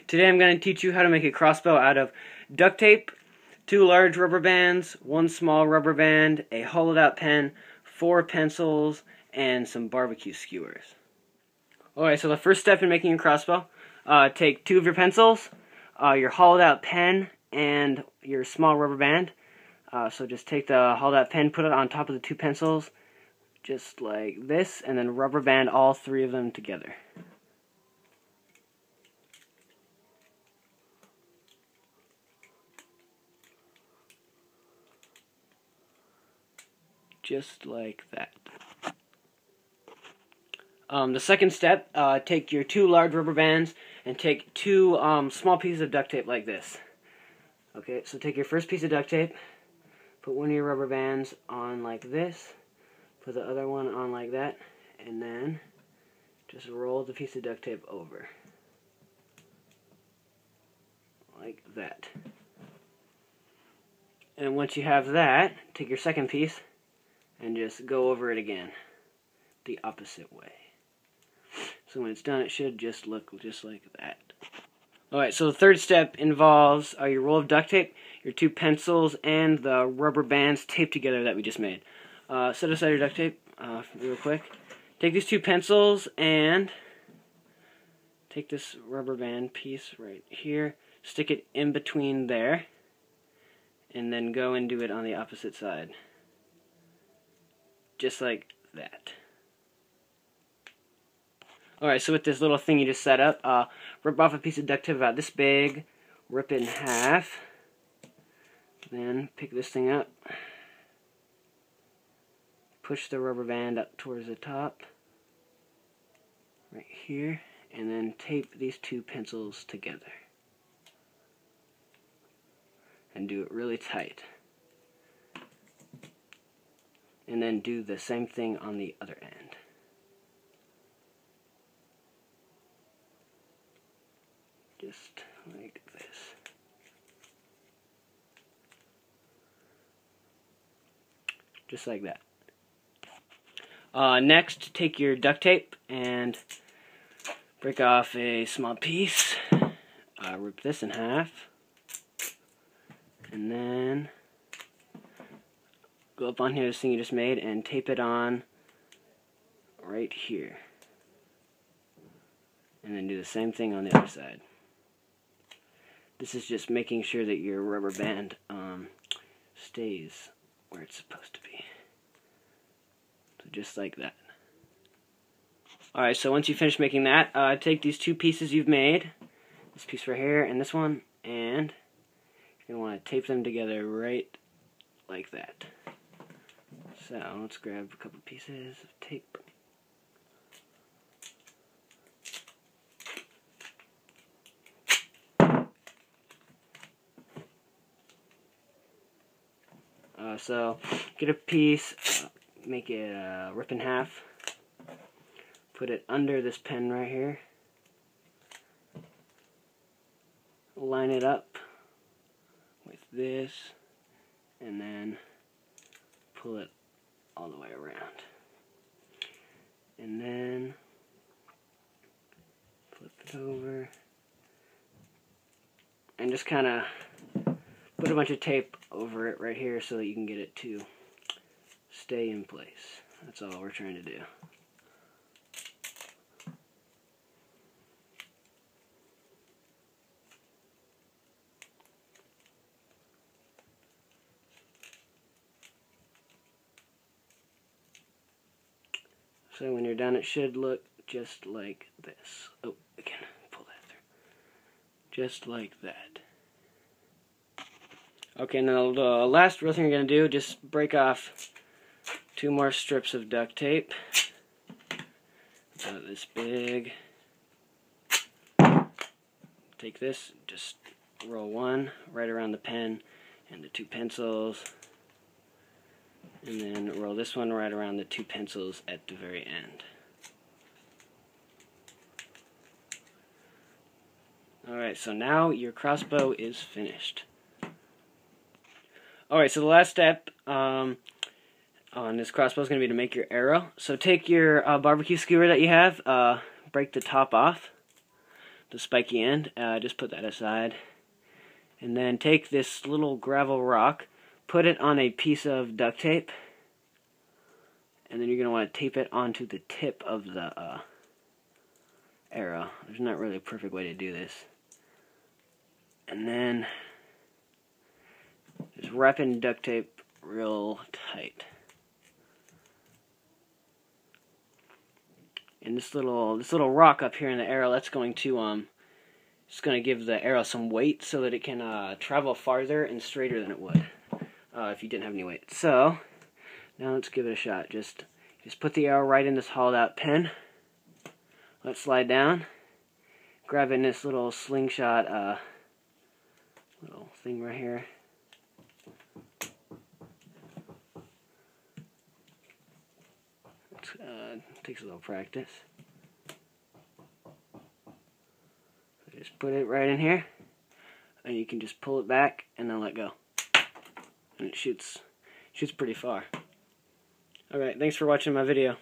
Today I'm going to teach you how to make a crossbow out of duct tape, 2 large rubber bands, 1 small rubber band, a hollowed out pen, 4 pencils, and some barbecue skewers. Alright, so the first step in making a crossbow, take 2 of your pencils, your hollowed out pen, and your small rubber band. So just take the hollowed out pen, put it on top of the 2 pencils, just like this, and then rubber band all 3 of them together. Just like that. The second step, take your 2 large rubber bands and take 2 small pieces of duct tape like this. Okay, so take your first piece of duct tape, put one of your rubber bands on like this, put the other one on like that, and then just roll the piece of duct tape over. Like that. And once you have that, take your second piece and just go over it again the opposite way. So when it's done, it should just look just like that. Alright, so the third step involves your roll of duct tape, your 2 pencils, and the rubber bands taped together that we just made. Set aside your duct tape real quick. Take these 2 pencils and take this rubber band piece right here, stick it in between there, and then go and do it on the opposite side. Just like that. Alright, so with this little thing you just set up, rip off a piece of duct tape about this big, rip it in half, then pick this thing up, push the rubber band up towards the top, right here, and then tape these 2 pencils together. And do it really tight. And then do the same thing on the other end. Just like this. Just like that. Next, take your duct tape and break off a small piece. Rip this in half. And then go up on here, this thing you just made, and tape it on right here. And then do the same thing on the other side. This is just making sure that your rubber band stays where it's supposed to be. So just like that. Alright, so once you finish making that, take these 2 pieces you've made, this piece right here and this one, and you're going to want to tape them together right like that. So let's grab a couple pieces of tape. So get a piece, make it rip in half, put it under this pen right here, line it up with this, and then pull it all the way around. And then flip it over and just kind of put a bunch of tape over it right here so that you can get it to stay in place. That's all we're trying to do. So when you're done, it should look just like this. Oh, again, pull that through. Just like that. Okay, now the last real thing you're going to do, just break off 2 more strips of duct tape. About this big. Take this, just roll 1 right around the pen and the 2 pencils. And then roll this one right around the 2 pencils at the very end. Alright, so now your crossbow is finished. Alright, so the last step on this crossbow is going to be to make your arrow. So take your barbecue skewer that you have, break the top off, the spiky end. Just put that aside. And then take this little gravel rock, put it on a piece of duct tape, and then you're going to want to tape it onto the tip of the arrow. There's not really a perfect way to do this. And then just wrap in duct tape real tight. And this little rock up here in the arrow, that's going to it's going to give the arrow some weight so that it can travel farther and straighter than it would if you didn't have any weight. So now let's give it a shot. Just put the arrow right in this hollowed out pin. Let's slide down. Grab in this little slingshot little thing right here. Takes a little practice. Just put it right in here, and you can just pull it back and then let go, and it shoots pretty far. Alright, thanks for watching my video.